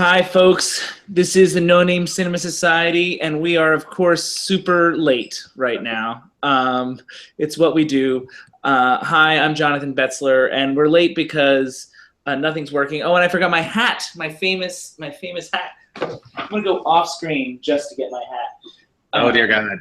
Hi, folks. This is the No Name Cinema Society, and we are, of course, super late right now. It's what we do. Hi, I'm Jonathan Betzler, and we're late because nothing's working. Oh, and I forgot my hat, my famous hat. I'm gonna go off screen just to get my hat. Oh dear God,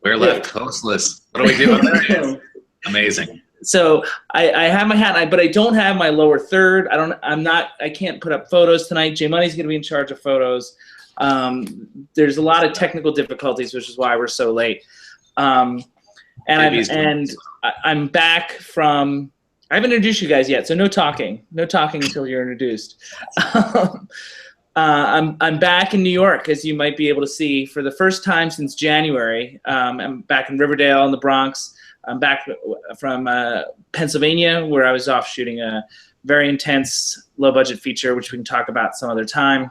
we're left hostless. What do we do? Amazing. So I have my hat, but I don't have my lower third. I can't put up photos tonight. J Money's going to be in charge of photos. There's a lot of technical difficulties, which is why we're so late. I'm back from. I haven't introduced you guys yet, so no talking until you're introduced. I'm back in New York, as you might be able to see, for the first time since January. I'm back in Riverdale in the Bronx. I'm back from Pennsylvania, where I was off shooting a very intense, low-budget feature, which we can talk about some other time.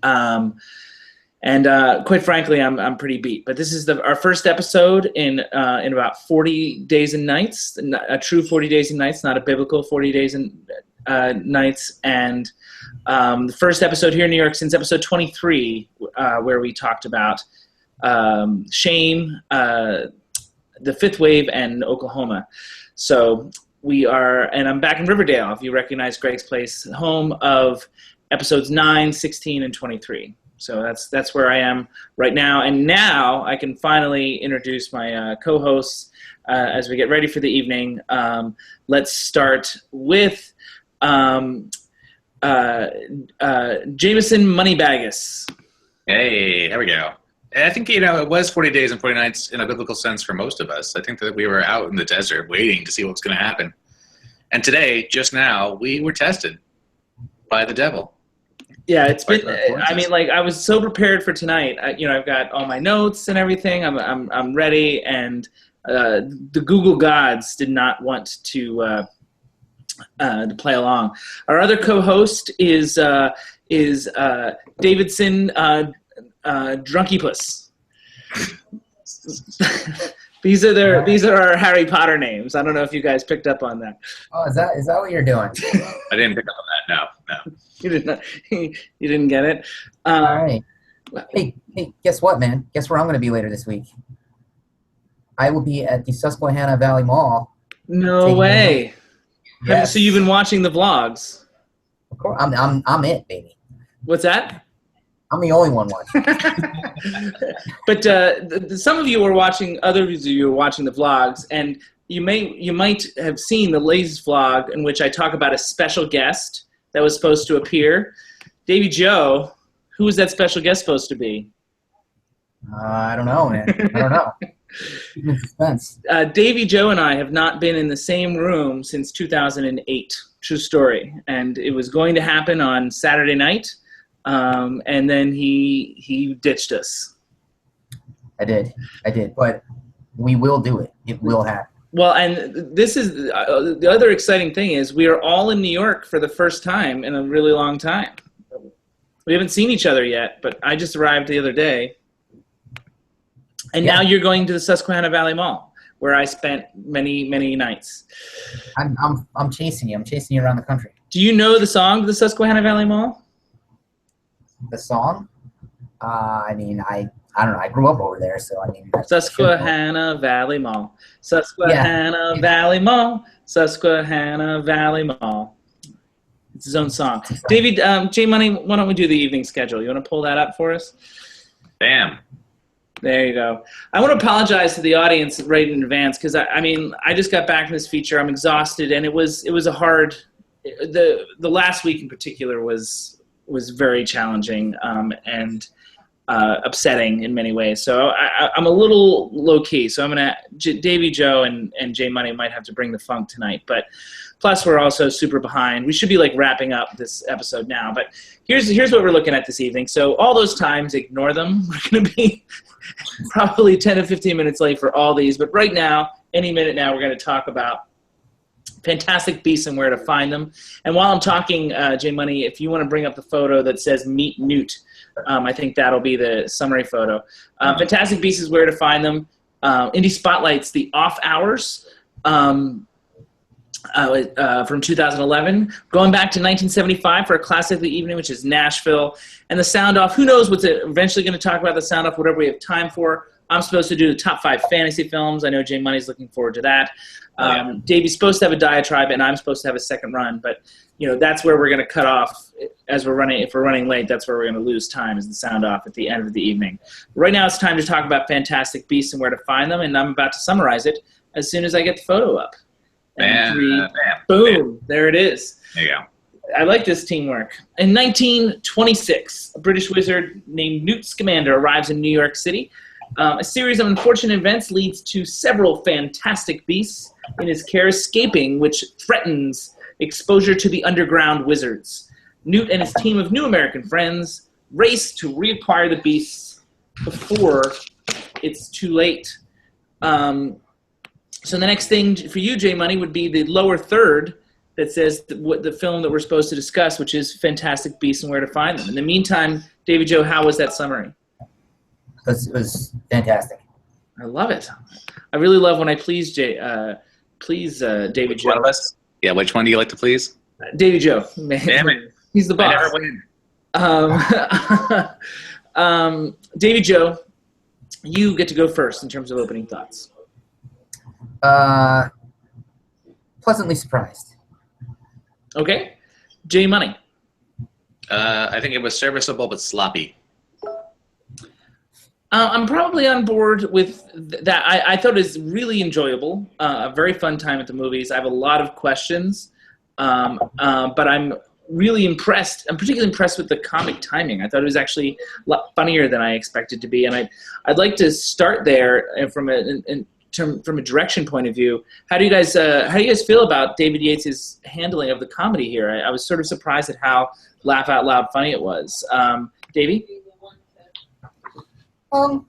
Quite frankly, I'm pretty beat. But this is our first episode in about 40 days and nights, a true 40 days and nights, not a biblical 40 days and nights. And the first episode here in New York since episode 23, where we talked about shame, the fifth wave, and Oklahoma. So and I'm back in Riverdale, if you recognize Greg's place, home of episodes 9, 16, and 23. So that's where I am right now. And now I can finally introduce my co-hosts as we get ready for the evening. Let's start with Jameson Moneybagus. Hey, there we go. I think, it was 40 days and 40 nights in a biblical sense for most of us. I think that we were out in the desert waiting to see what's going to happen. And today, just now, we were tested by the devil. Yeah, it's been, I was so prepared for tonight. I've got all my notes and everything. I'm ready. And the Google gods did not want to play along. Our other co-host is Davidson Drunkipus. These are our Harry Potter names. I don't know if you guys picked up on that. Oh, is that what you're doing? I didn't pick up on that. No. You didn't. You didn't get it. All right. Hey, guess what, man? Guess where I'm going to be later this week? I will be at the Susquehanna Valley Mall. No way. Yes. So you've been watching the vlogs? Of course, I'm it, baby. What's that? I'm the only one watching. But some of you are watching. Others of you are watching the vlogs, and you might have seen the latest vlog in which I talk about a special guest that was supposed to appear. Davy Joe, who was that special guest supposed to be? I don't know, man. I don't know. In suspense. Davy Joe and I have not been in the same room since 2008. True story. And it was going to happen on Saturday night. And then he ditched us. I did, but we will do it. It will happen. Well, and this is the other exciting thing is we are all in New York for the first time in a really long time. We haven't seen each other yet, but I just arrived the other day. And now you're going to the Susquehanna Valley Mall, where I spent many, many nights. I'm chasing you. I'm chasing you around the country. Do you know the song to the Susquehanna Valley Mall? The song? I don't know. I grew up over there, so Susquehanna Valley Mall. Susquehanna Valley Mall. Susquehanna Valley Mall. It's his own song. David, J Money, why don't we do the evening schedule? You want to pull that up for us? Bam. There you go. I want to apologize to the audience right in advance because I just got back from this feature. I'm exhausted, and it was a hard. The last week in particular was very challenging and upsetting in many ways. So I'm a little low key. So I'm gonna Davy Joe and J Money might have to bring the funk tonight. But plus we're also super behind. We should be like wrapping up this episode now. But here's what we're looking at this evening. So all those times, ignore them. We're gonna be probably 10 to 15 minutes late for all these. But right now, any minute now, we're gonna talk about Fantastic Beasts and where to find them. And while I'm talking, J Money, if you want to bring up the photo that says Meet Newt, I think that'll be the summary photo. Fantastic Beasts is where to find them. Indie Spotlight's the off hours. from 2011, going back to 1975 for a classic of the evening, which is Nashville, and the sound off. Who knows what's eventually going to talk about the sound off, whatever we have time for. I'm supposed to do the top 5 fantasy films. I know Jay Money's looking forward to that. Davey's supposed to have a diatribe, and I'm supposed to have a second run, but that's where we're going to cut off as we're running. If we're running late, that's where we're going to lose time, is the sound off at the end of the evening. Right now, it's time to talk about Fantastic Beasts and where to find them, and I'm about to summarize it as soon as I get the photo up. Boom, there it is. There you go. I like this teamwork. In 1926, a British wizard named Newt Scamander arrives in New York City. A series of unfortunate events leads to several fantastic beasts in his care escaping, which threatens exposure to the underground wizards. Newt and his team of new American friends race to reacquire the beasts before it's too late. So the next thing for you, Jay Money, would be the lower third that says the film that we're supposed to discuss, which is Fantastic Beasts and Where to Find Them. In the meantime, David Joe, how was that summary? It was fantastic. I love it. I really love when I please David Joe. One of us? Yeah, which one do you like to please? Davy Joe. Damn it. He's the boss. I never win. Davy Joe, you get to go first in terms of opening thoughts. Pleasantly surprised. Okay. Jay Money. I think it was serviceable but sloppy. I'm probably on board with that. I thought it was really enjoyable, a very fun time at the movies. I have a lot of questions, but I'm really impressed. I'm particularly impressed with the comic timing. I thought it was actually a lot funnier than I expected to be, and I'd like to start there from a direction point of view. How do you guys feel about David Yates' handling of the comedy here? I was sort of surprised at how laugh out loud funny it was. Davey? I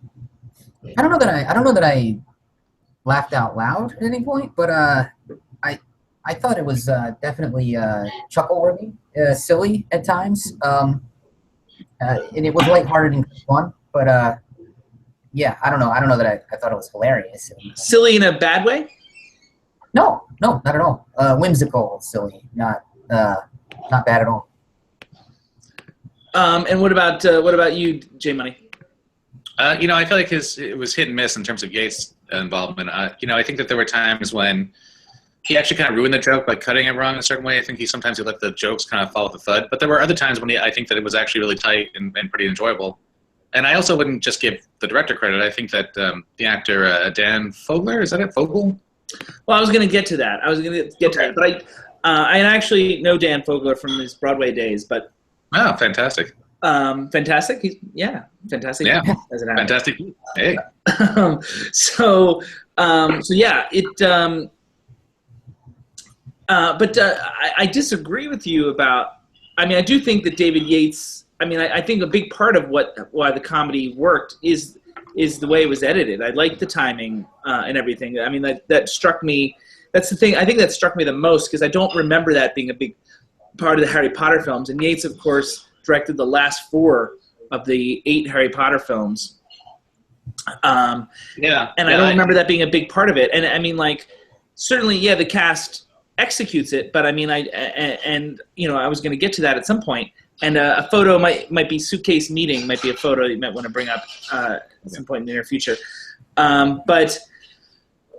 don't know that I laughed out loud at any point, but I thought it was definitely chuckle-worthy, silly at times, and it was lighthearted and fun. But yeah, I don't know that I thought it was hilarious. Silly in a bad way? No, not at all. Whimsical, silly, not bad at all. And what about you, Jay Money? I feel like it was hit and miss in terms of Yates' involvement. I think that there were times when he actually kind of ruined the joke by cutting it wrong in a certain way. I think sometimes he let the jokes kind of fall with the thud. But there were other times when I think that it was actually really tight and pretty enjoyable. And I also wouldn't just give the director credit. I think that the actor Dan Fogler, is that it? Fogel? Well, I was going to get to that. But I actually know Dan Fogler from his Broadway days. But oh, fantastic! Fantastic. Fantastic. Yeah, as it fantastic. Hey. So yeah, it. But I disagree with you about. I do think that David Yates. I think a big part of why the comedy worked is the way it was edited. I liked the timing and everything. That struck me. That's the thing. I think that struck me the most because I don't remember that being a big part of the Harry Potter films. And Yates, of course, directed the last 4 of the 8 Harry Potter films. And I don't remember that being a big part of it. And certainly, yeah, the cast executes it, but I was going to get to that at some point. And a photo might be suitcase meeting, might be a photo you might want to bring up at some point in the near future. But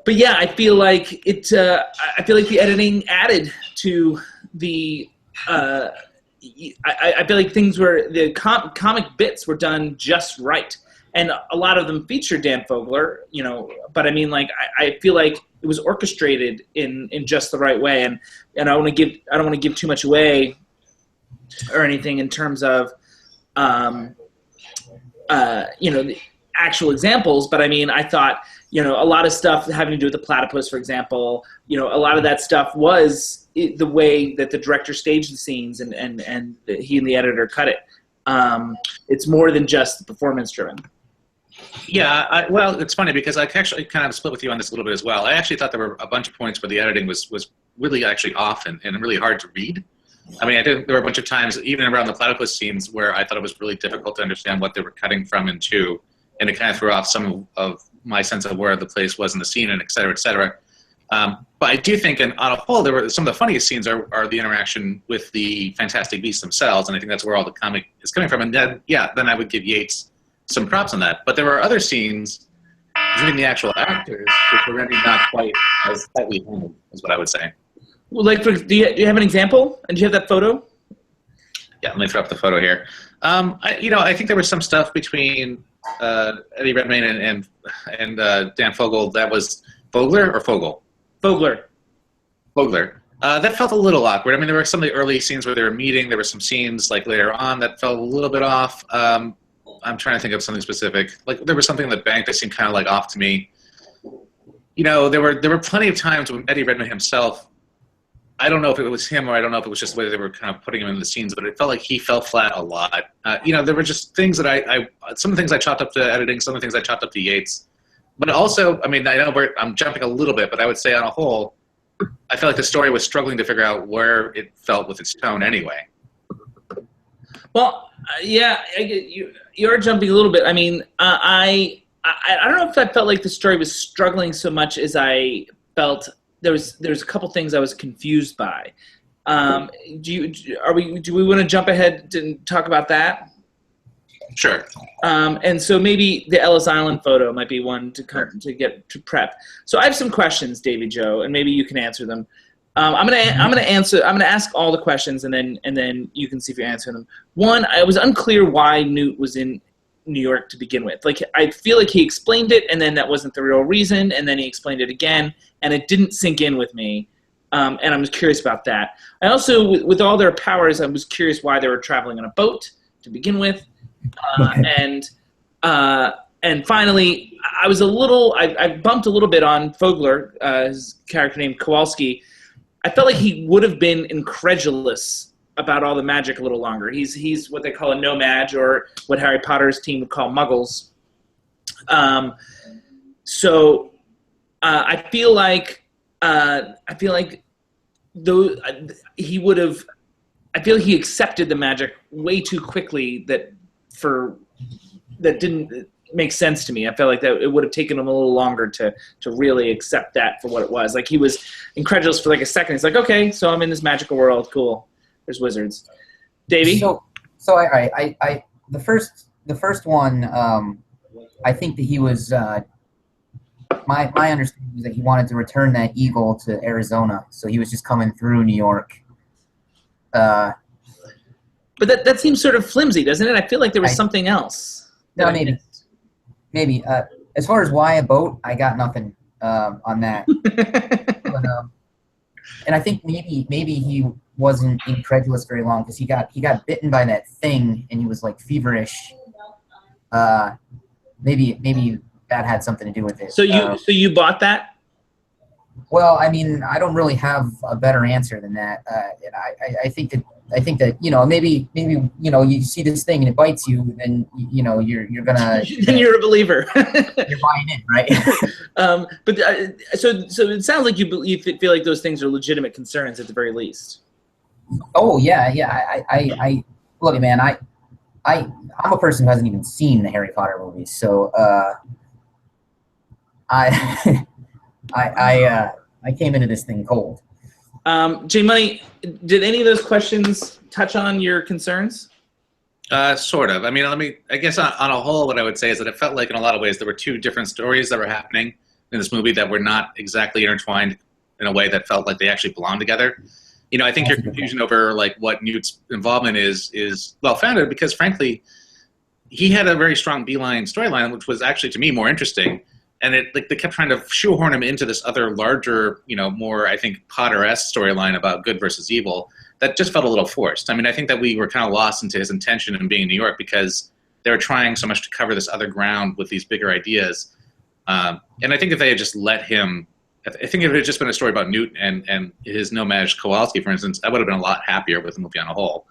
yeah, I feel like I feel like the editing added to the. I feel like things were the comic bits were done just right, and a lot of them featured Dan Fogler. But I feel like it was orchestrated in just the right way, and I don't want to give too much away or anything in terms of the actual examples, but I thought a lot of stuff having to do with the platypus, for example, a lot of that stuff was the way that the director staged the scenes and he and the editor cut it. It's more than just performance driven. Yeah, well, it's funny because I actually kind of split with you on this a little bit as well. I actually thought there were a bunch of points where the editing was really actually off and really hard to read. I think there were a bunch of times, even around the platypus scenes, where I thought it was really difficult to understand what they were cutting from and to, and it kind of threw off some of my sense of where the place was in the scene and et cetera, et cetera. But I do think, and on a whole, there were some of the funniest scenes are the interaction with the Fantastic Beasts themselves, and I think that's where all the comic is coming from. And then, then I would give Yates some props on that. But there were other scenes between the actual actors which were maybe not quite as tightly handled, is what I would say. Well, like, do you have an example? And do you have that photo? Yeah, let me throw up the photo here. I think there was some stuff between Eddie Redmayne and Dan Fogel that was Fogler or Fogel? Fogler. That felt a little awkward. I mean, there were some of the early scenes where they were meeting. There were some scenes like later on that felt a little bit off. I'm trying to think of something specific. Like there was something in the bank that seemed kind of like off to me. There were plenty of times when Eddie Redmayne himself, I don't know if it was him or I don't know if it was just the way they were kind of putting him in the scenes, but it felt like he fell flat a lot. There were just things that some of the things I chalked up to editing, some of the things I chalked up to Yates. But also, I mean, I know I'm jumping a little bit, but I would say on a whole, I felt like the story was struggling to figure out where it felt with its tone anyway. Well, yeah, you're jumping a little bit. I mean, I don't know if I felt like the story was struggling so much as I felt there's a couple things I was confused by. Do we want to jump ahead and talk about that? Sure. And so maybe the Ellis Island photo might be one to get to prep. So I have some questions, Davy Joe, and maybe you can answer them. I'm gonna ask all the questions, and then you can see if you're answering them. One, I was unclear why Newt was in New York to begin with. Like, I feel like he explained it, and then that wasn't the real reason, and then he explained it again, and it didn't sink in with me. And I was curious about that. I also, with all their powers, I was curious why they were traveling on a boat to begin with. And finally, I bumped a little bit on Fogler, his character named Kowalski. I felt like he would have been incredulous about all the magic a little longer. He's what they call a no-mage, or what Harry Potter's team would call muggles. So I feel like he would have. I feel like he accepted the magic way too quickly. That didn't make sense to me. I felt like that it would have taken him a little longer to really accept that for what it was. Like, he was incredulous for like a second. He's like, okay, so I'm in this magical world. Cool. There's wizards. Davey? So I the first one, I think that he was, my understanding was that he wanted to return that eagle to Arizona. So he was just coming through New York. But that seems sort of flimsy, doesn't it? I feel like there was something else. No, maybe. As far as why a boat, I got nothing on that. But, and I think maybe he wasn't incredulous very long because he got bitten by that thing and he was like feverish. Maybe that had something to do with it. So you bought that? Well, I mean, I don't really have a better answer than that. I think that maybe you see this thing and it bites you, then you're gonna then you're a believer. You're buying in, right? So it sounds like you feel like those things are legitimate concerns at the very least. Oh yeah. I look, man. I'm a person who hasn't even seen the Harry Potter movies, so I came into this thing cold. J Money, did any of those questions touch on your concerns? Sort of. I mean, I guess on a whole, what I would say is that it felt like in a lot of ways there were two different stories that were happening in this movie that were not exactly intertwined in a way that felt like they actually belonged together. I think your confusion over like what Newt's involvement is well-founded because, frankly, he had a very strong beeline storyline, which was actually, to me, more interesting. And they kept trying to shoehorn him into this other larger, more, I think, Potter-esque storyline about good versus evil that just felt a little forced. I mean, I think that we were kind of lost into his intention in being in New York because they were trying so much to cover this other ground with these bigger ideas. And I think if they had just let him, I think if it had just been a story about Newt and his no-mage Kowalski, for instance, I would have been a lot happier with the movie on a whole.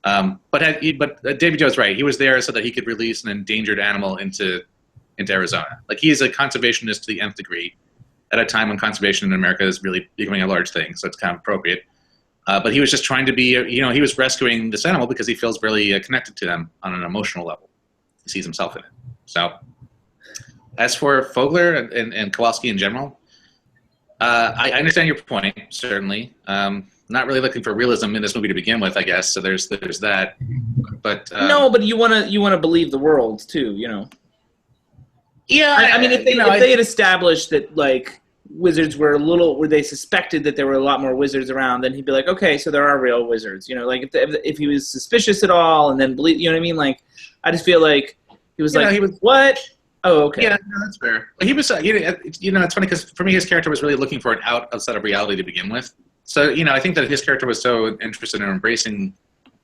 But David Joe's right. He was there so that he could release an endangered animal into Arizona. Like, he is a conservationist to the nth degree at a time when conservation in America is really becoming a large thing, so it's kind of appropriate. But he was just trying to be, he was rescuing this animal because he feels really connected to them on an emotional level. He sees himself in it. So, as for Fogler and Kowalski in general, I understand your point, certainly. Not really looking for realism in this movie to begin with, I guess. So there's that. But No, but you wanna believe the world too, you know. yeah, I mean, if they had established that like wizards were where they suspected that there were a lot more wizards around, then he'd be like, okay, so there are real wizards, you know. Like if he was suspicious at all, and then believe, you know what I mean? Like, I just feel like he was what? Oh, okay. Yeah, no, that's fair. He was, it's funny because for me, his character was really looking for an outside of reality to begin with. So, I think that his character was so interested in embracing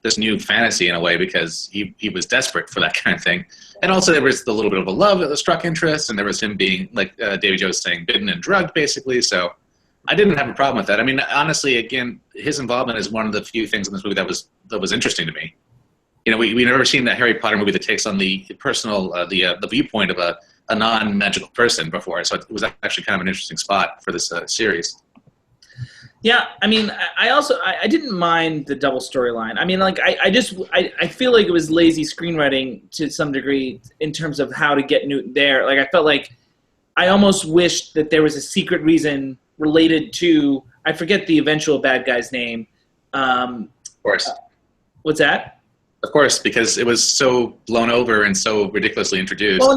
this new fantasy in a way because he was desperate for that kind of thing. And also there was the little bit of a love that struck interest, and there was him being, like Davy Joe was saying, bitten and drugged, basically. So I didn't have a problem with that. I mean, honestly, again, his involvement is one of the few things in this movie that was interesting to me. We never seen that Harry Potter movie that takes on the personal, the viewpoint of a non-magical person before. So it was actually kind of an interesting spot for this series. Yeah, I mean, I didn't mind the double storyline. I mean, like, I feel like it was lazy screenwriting to some degree in terms of how to get Newton there. Like, I felt like I almost wished that there was a secret reason related to, I forget the eventual bad guy's name. Of course. What's that? Of course, because it was so blown over and so ridiculously introduced. Well, I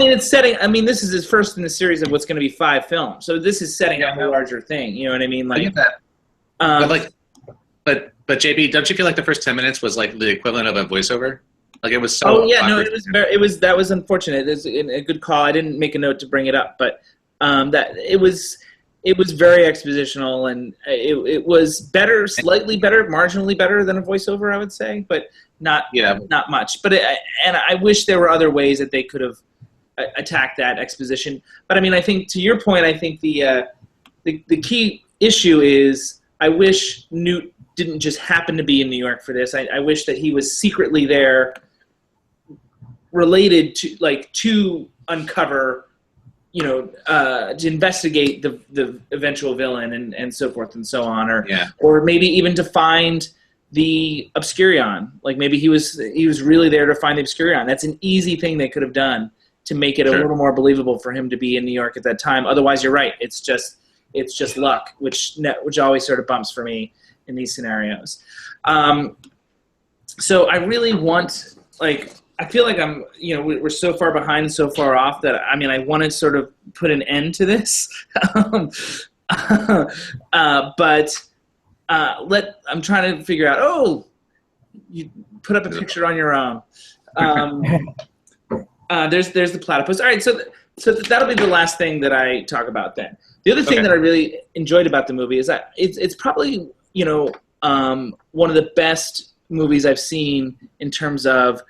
mean, this is his first in the series of what's going to be 5 films. So this is setting up a larger thing. You know what I mean? Like, I get that. But JB, don't you feel like the first 10 minutes was like the equivalent of a voiceover? Like it was so. Oh yeah, no, that was unfortunate. It's a good call. I didn't make a note to bring it up, but that it was very expositional, and it was better, slightly better, marginally better than a voiceover, I would say, but not much. But and I wish there were other ways that they could have attacked that exposition. But I mean, I think to your point, I think the key issue is I wish Newt didn't just happen to be in New York for this. I wish that he was secretly there, related to uncover, to investigate the eventual villain and so forth and so on, or maybe even to find the Obscurion. Like maybe he was really there to find the Obscurion. That's an easy thing they could have done to make it a little more believable for him to be in New York at that time. Otherwise, you're right. It's just luck, which always sort of bumps for me in these scenarios. So I really want, I feel like we're so far behind and so far off that, I mean, I want to sort of put an end to this. But I'm trying to figure out, you put up a picture on your own. There's the platypus. All right, so that'll be the last thing that I talk about then. The other thing that I really enjoyed about the movie is that it's probably, one of the best movies I've seen in terms of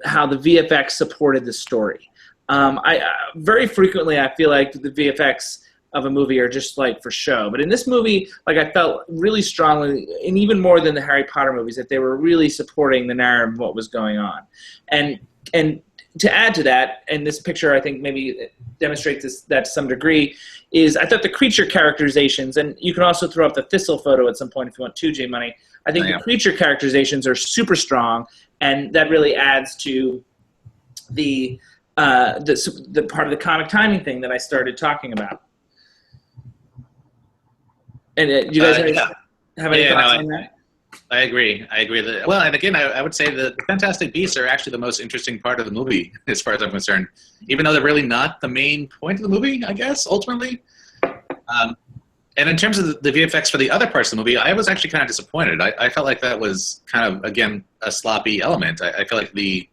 how the VFX supported the story. I very frequently I feel like the VFX of a movie are just for show, but in this movie, I felt really strongly, and even more than the Harry Potter movies, that they were really supporting the narrative of what was going on. And to add to that, and this picture I think maybe demonstrates that to some degree, is I thought the creature characterizations, and you can also throw up the Thistle photo at some point if you want to, J-Money. I think the creature characterizations are super strong, and that really adds to the part of the comic timing thing that I started talking about. And you guys have any thoughts on that? I agree. Well, and again, I would say the Fantastic Beasts are actually the most interesting part of the movie, as far as I'm concerned, even though they're really not the main point of the movie, I guess, ultimately. And in terms of the VFX for the other parts of the movie, I was actually kind of disappointed. I felt like that was kind of, again, a sloppy element. I feel like the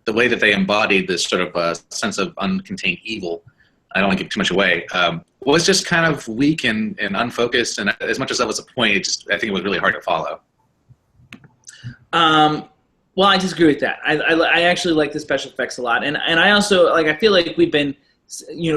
way that they embodied this sort of sense of uncontained evil, I don't want to give too much away, was just kind of weak and unfocused. And as much as that was a point, I think it was really hard to follow. Well, I disagree with that. I actually like the special effects a lot, and I also I feel like we've been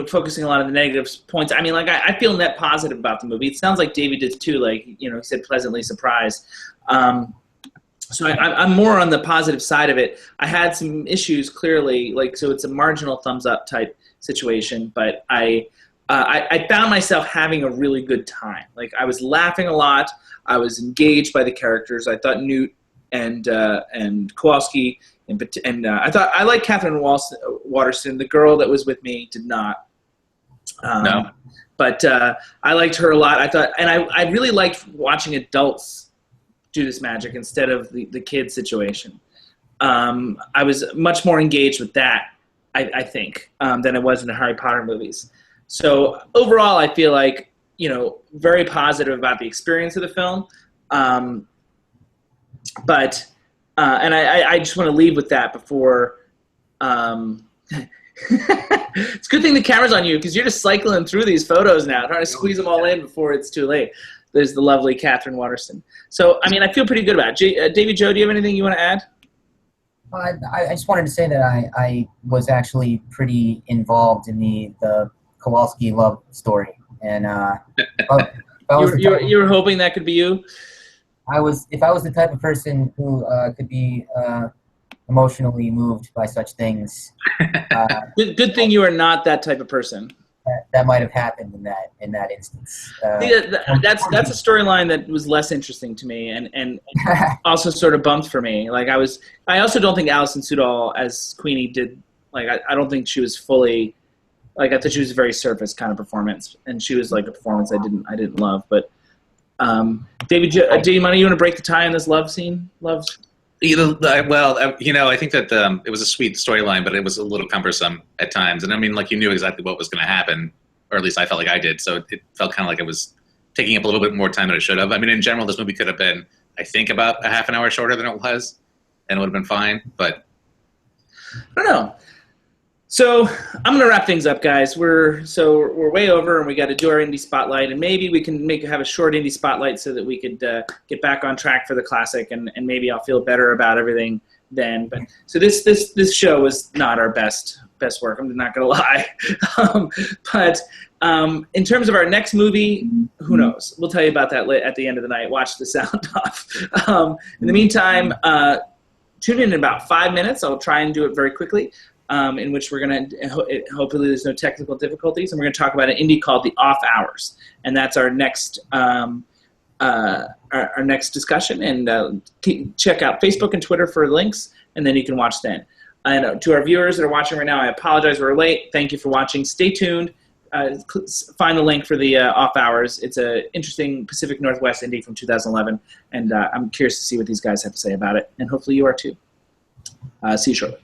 focusing a lot on the negative points. I mean, I feel net positive about the movie. It sounds like David did too. He said pleasantly surprised. So I'm more on the positive side of it. I had some issues clearly, so it's a marginal thumbs up type situation, but I found myself having a really good time. I was laughing a lot. I was engaged by the characters. I thought Newt and Kowalski and I thought I liked Catherine Waterston. The girl that was with me did not. No. But I liked her a lot. I thought, and I really liked watching adults do this magic instead of the kid situation. I was much more engaged with that, I think, than I was in the Harry Potter movies. So overall, I feel like, very positive about the experience of the film. But I just want to leave with that before. It's a good thing the camera's on you, because you're just cycling through these photos now, trying to squeeze them all in before it's too late. There's the lovely Catherine Waterston. So, I mean, I feel pretty good about it. Davy Joe, do you have anything you want to add? I just wanted to say that I was actually pretty involved in the Kowalski love story, and you were hoping that could be you. If I was the type of person who could be emotionally moved by such things. Good thing you are not that type of person. That might have happened in that instance. That's a storyline that was less interesting to me, and also sort of bumped for me. Like I also don't think Alison Sudol as Queenie did. Like I don't think she was fully. Like I thought she was a very surface kind of performance, and she was like a performance I didn't love. But David, do you want to break the tie on this love scene? I think that it was a sweet storyline, but it was a little cumbersome at times. And I mean, like, you knew exactly what was going to happen, or at least I felt like I did. So it felt kind of like it was taking up a little bit more time than it should have. I mean, in general, this movie could have been, I think, about a half an hour shorter than it was, and it would have been fine. But I don't know. So I'm going to wrap things up, guys. We're way over, and we got to do our indie spotlight, and maybe we can have a short indie spotlight so that we could get back on track for the classic, and maybe I'll feel better about everything then. But so this show was not our best work. I'm not going to lie. But in terms of our next movie, who knows? We'll tell you about that at the end of the night. Watch the sound off. In the meantime, tune in about 5 minutes. I'll try and do it very quickly. In which we're going to, hopefully there's no technical difficulties, and we're going to talk about an indie called The Off Hours, and that's our next our next discussion. And check out Facebook and Twitter for links, and then you can watch then. And to our viewers that are watching right now, I apologize we're late. Thank you for watching. Stay tuned. Find the link for The Off Hours. It's an interesting Pacific Northwest indie from 2011, and I'm curious to see what these guys have to say about it, and hopefully you are too. See you shortly.